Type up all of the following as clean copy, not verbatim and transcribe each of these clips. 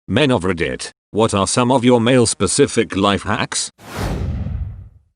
Men of Reddit, what are some of your male-specific life hacks?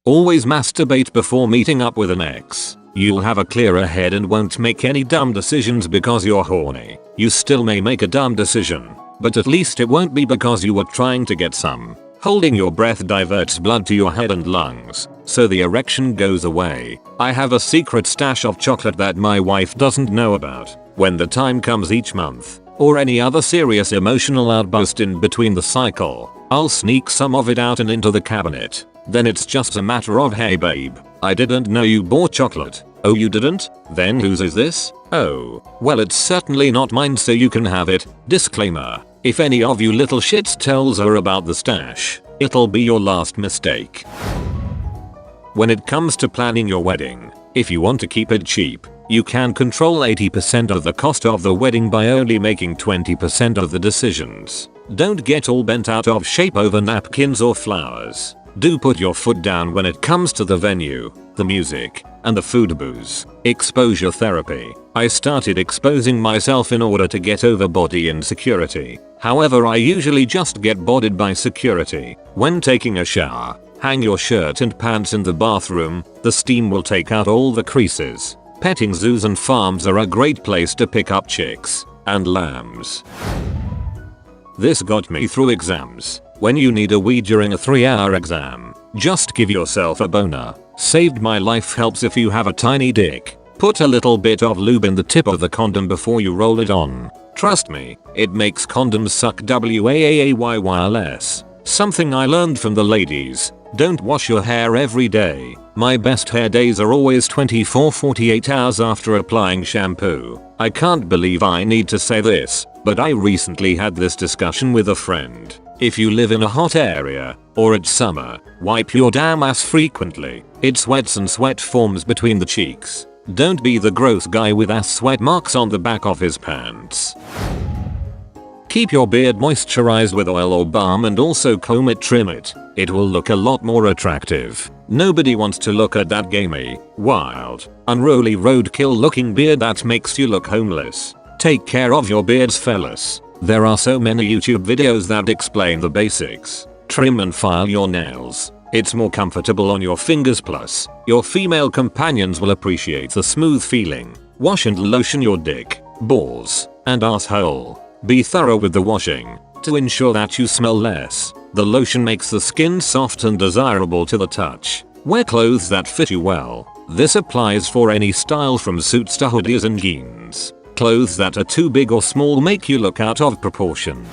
Always masturbate before meeting up with an ex. You'll have a clearer head and won't make any dumb decisions because you're horny. You still may make a dumb decision, but at least it won't be because you were trying to get some. Holding your breath diverts blood to your head and lungs, so the erection goes away. I have a secret stash of chocolate that my wife doesn't know about. When the time comes each month, or any other serious emotional outburst in between the cycle, I'll sneak some of it out and into the cabinet. Then it's just a matter of, hey babe, I didn't know you bought chocolate. Oh, you didn't? Then whose is this? Oh, well, it's certainly not mine, so you can have it. Disclaimer: if any of you little shits tells her about the stash, it'll be your last mistake. When it comes to planning your wedding, if you want to keep it cheap, you can control 80% of the cost of the wedding by only making 20% of the decisions. Don't get all bent out of shape over napkins or flowers. Do put your foot down when it comes to the venue, the music, and the food booze. Exposure therapy. I started exposing myself in order to get over body insecurity. However, I usually just get bodied by security. When taking a shower, hang your shirt and pants in the bathroom. The steam will take out all the creases. Petting zoos and farms are a great place to pick up chicks and lambs. This got me through exams. When you need a wee during a 3-hour exam, just give yourself a boner. Saved my life. Helps if you have a tiny dick. Put a little bit of lube in the tip of the condom before you roll it on. Trust me, it makes condoms suck WAAAYYLS. Something I learned from the ladies: don't wash your hair every day. My best hair days are always 24-48 hours after applying shampoo. I can't believe I need to say this, but I recently had this discussion with a friend. If you live in a hot area, or it's summer, wipe your damn ass frequently. It sweats and sweat forms between the cheeks. Don't be the gross guy with ass sweat marks on the back of his pants. Keep your beard moisturized with oil or balm and also comb it, trim it. It will look a lot more attractive. Nobody wants to look at that gamey, wild, unruly roadkill looking beard that makes you look homeless. Take care of your beards, fellas. There are so many YouTube videos that explain the basics. Trim and file your nails. It's more comfortable on your fingers, plus your female companions will appreciate the smooth feeling. Wash and lotion your dick, balls, and asshole. Be thorough with the washing to ensure that you smell less. The lotion makes the skin soft and desirable to the touch. Wear clothes that fit you well. This applies for any style from suits to hoodies and jeans. Clothes that are too big or small make you look out of proportion.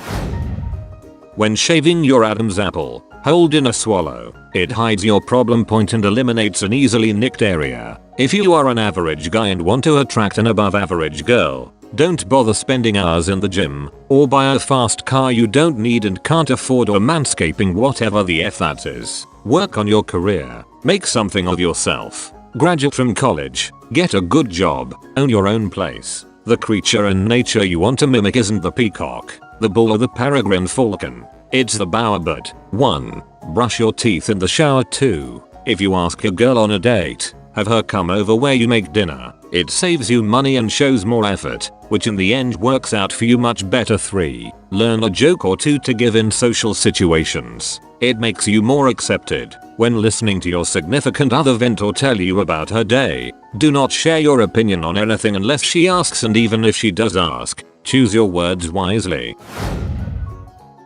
When shaving your Adam's apple, hold in a swallow. It hides your problem point and eliminates an easily nicked area. If you are an average guy and want to attract an above average girl, don't bother spending hours in the gym, or buy a fast car you don't need and can't afford, or manscaping, whatever the F that is. Work on your career. Make something of yourself. Graduate from college. Get a good job. Own your own place. The creature in nature you want to mimic isn't the peacock, the bull, or the peregrine falcon. It's the bowerbird. 1. Brush your teeth in the shower. 2. If you ask a girl on a date, have her come over where you make dinner. It saves you money and shows more effort, which in the end works out for you much better. 3. Learn a joke or two to give in social situations. It makes you more accepted. When listening to your significant other vent or tell you about her day, do not share your opinion on anything unless she asks, and even if she does ask, choose your words wisely.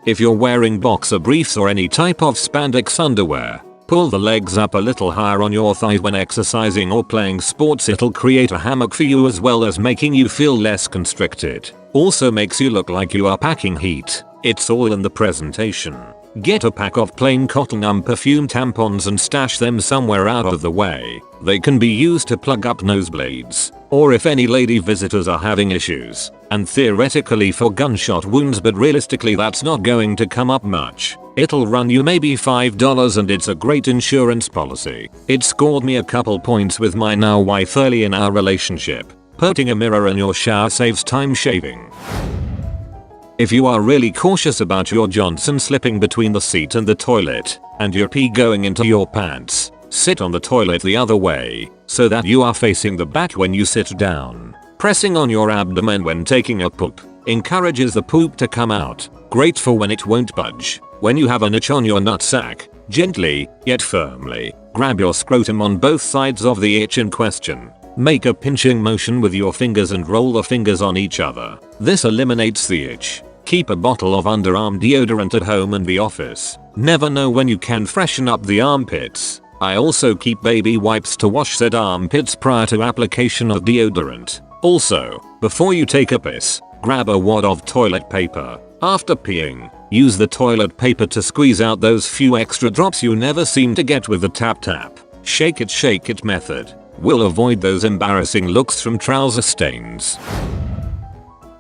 If you're wearing boxer briefs or any type of spandex underwear, pull the legs up a little higher on your thighs when exercising or playing sports. It'll create a hammock for you as well as making you feel less constricted. Also makes you look like you are packing heat. It's all in the presentation. Get a pack of plain cotton unperfumed tampons and stash them somewhere out of the way. They can be used to plug up nosebleeds, or if any lady visitors are having issues, and theoretically for gunshot wounds, but realistically that's not going to come up much. It'll run you maybe $5 and it's a great insurance policy. It scored me a couple points with my now wife early in our relationship. Putting a mirror in your shower saves time shaving. If you are really cautious about your Johnson slipping between the seat and the toilet, and your pee going into your pants, sit on the toilet the other way, so that you are facing the back when you sit down. Pressing on your abdomen when taking a poop. Encourages the poop to come out. Great for when it won't budge. When you have an itch on your nutsack, gently, yet firmly, grab your scrotum on both sides of the itch in question. Make a pinching motion with your fingers and roll the fingers on each other. This eliminates the itch. Keep a bottle of underarm deodorant at home and the office. Never know when you can freshen up the armpits. I also keep baby wipes to wash said armpits prior to application of deodorant. Also, before you take a piss, grab a wad of toilet paper. After peeing, use the toilet paper to squeeze out those few extra drops you never seem to get with the tap tap. Shake it method will avoid those embarrassing looks from trouser stains.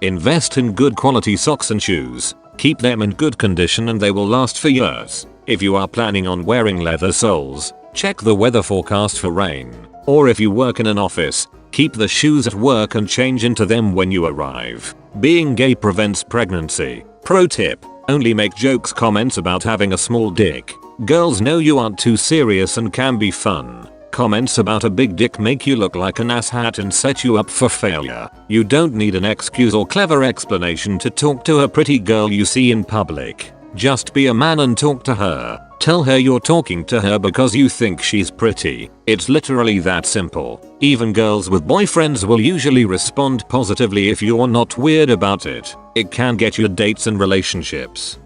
Invest in good quality socks and shoes. Keep them in good condition and they will last for years. If you are planning on wearing leather soles, check the weather forecast for rain. Or if you work in an office, keep the shoes at work and change into them when you arrive. Being gay prevents pregnancy. Pro tip: only make jokes comments about having a small dick. Girls know you aren't too serious and can be fun. Comments about a big dick make you look like an asshat and set you up for failure. You don't need an excuse or clever explanation to talk to a pretty girl you see in public. Just be a man and talk to her. Tell her you're talking to her because you think she's pretty. It's literally that simple. Even girls with boyfriends will usually respond positively if you're not weird about it. It can get you dates and relationships.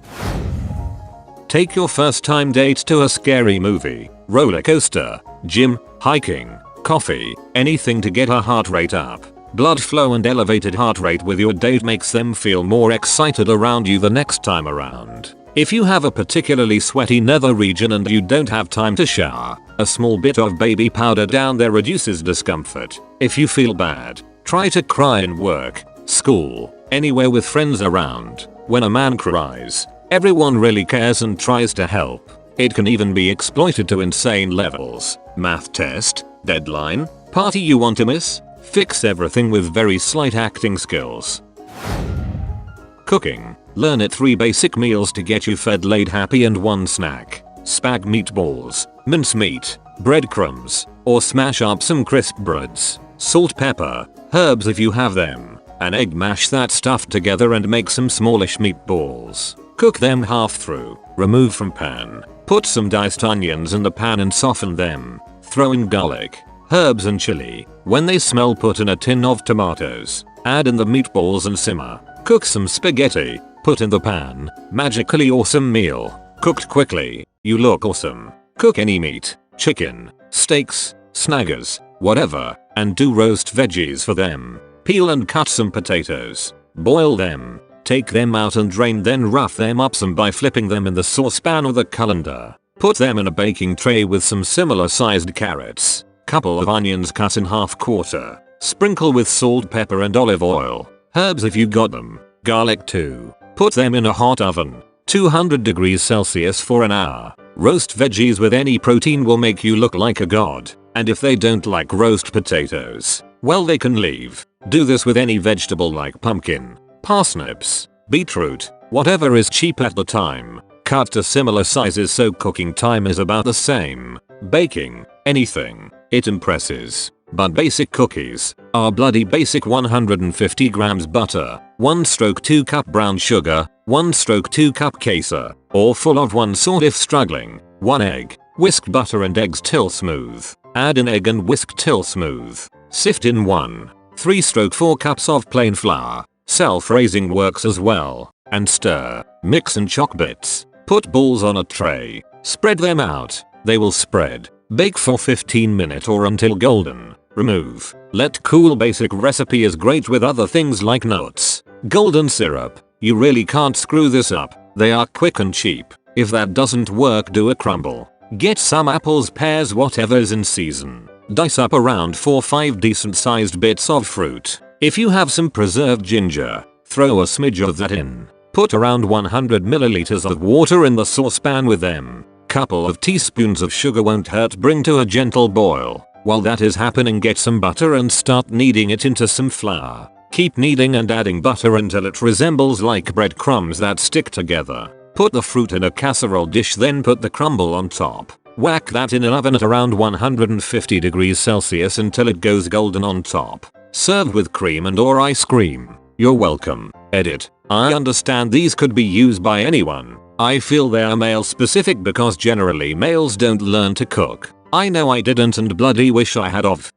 Take your first time date to a scary movie, roller coaster, gym, hiking, coffee, anything to get her heart rate up. Blood flow and elevated heart rate with your date makes them feel more excited around you the next time around. If you have a particularly sweaty nether region and you don't have time to shower, a small bit of baby powder down there reduces discomfort. If you feel bad, try to cry in work, school, anywhere with friends around. When a man cries, everyone really cares and tries to help. It can even be exploited to insane levels. Math test, deadline, party you want to miss? Fix everything with very slight acting skills. Cooking. Learn at 3 basic meals to get you fed, laid, happy, and 1 snack. Spag meatballs, mince meat, breadcrumbs, or smash up some crisp breads, salt, pepper, herbs if you have them, an egg. Mash that stuff together and make some smallish meatballs. Cook them half through, remove from pan. Put some diced onions in the pan and soften them. Throw in garlic, herbs and chili. When they smell, put in a tin of tomatoes. Add in the meatballs and simmer. Cook some spaghetti. Put in the pan. Magically awesome meal. Cooked quickly. You look awesome. Cook any meat, chicken, steaks, snaggers, whatever, and do roast veggies for them. Peel and cut some potatoes. Boil them. Take them out and drain, then rough them up some by flipping them in the saucepan or the colander. Put them in a baking tray with some similar sized carrots. Couple of onions cut in half quarter. Sprinkle with salt, pepper and olive oil. Herbs if you got them. Garlic too. Put them in a hot oven. 200 degrees Celsius for an hour. Roast veggies with any protein will make you look like a god. And if they don't like roast potatoes, well, they can leave. Do this with any vegetable like pumpkin, parsnips, beetroot, whatever is cheap at the time. Cut to similar sizes so cooking time is about the same. Baking, anything, it impresses. But basic cookies are bloody basic. 150 grams butter, 1/2 cup brown sugar, 1/2 cup kesar, or full of one sort if struggling, 1 egg. Whisk butter and eggs till smooth. Add an egg and whisk till smooth. Sift in 3/4 cups of plain flour. Self-raising works as well. And stir. Mix and choc bits. Put balls on a tray. Spread them out. They will spread. Bake for 15 minutes or until golden. Remove. Let cool. Basic recipe is great with other things like nuts. Golden syrup. You really can't screw this up. They are quick and cheap. If that doesn't work, do a crumble. Get some apples, pears, whatever's in season. Dice up around 4-5 decent sized bits of fruit. If you have some preserved ginger, throw a smidge of that in. Put around 100 milliliters of water in the saucepan with them. Couple of teaspoons of sugar won't hurt. Bring to a gentle boil. While that is happening, get some butter and start kneading it into some flour. Keep kneading and adding butter until it resembles like breadcrumbs that stick together. Put the fruit in a casserole dish, then put the crumble on top. Whack that in an oven at around 150 degrees Celsius until it goes golden on top. Serve with cream and or ice cream. You're welcome. Edit. I understand these could be used by anyone. I feel they are male specific because generally males don't learn to cook. I know I didn't and bloody wish I had of.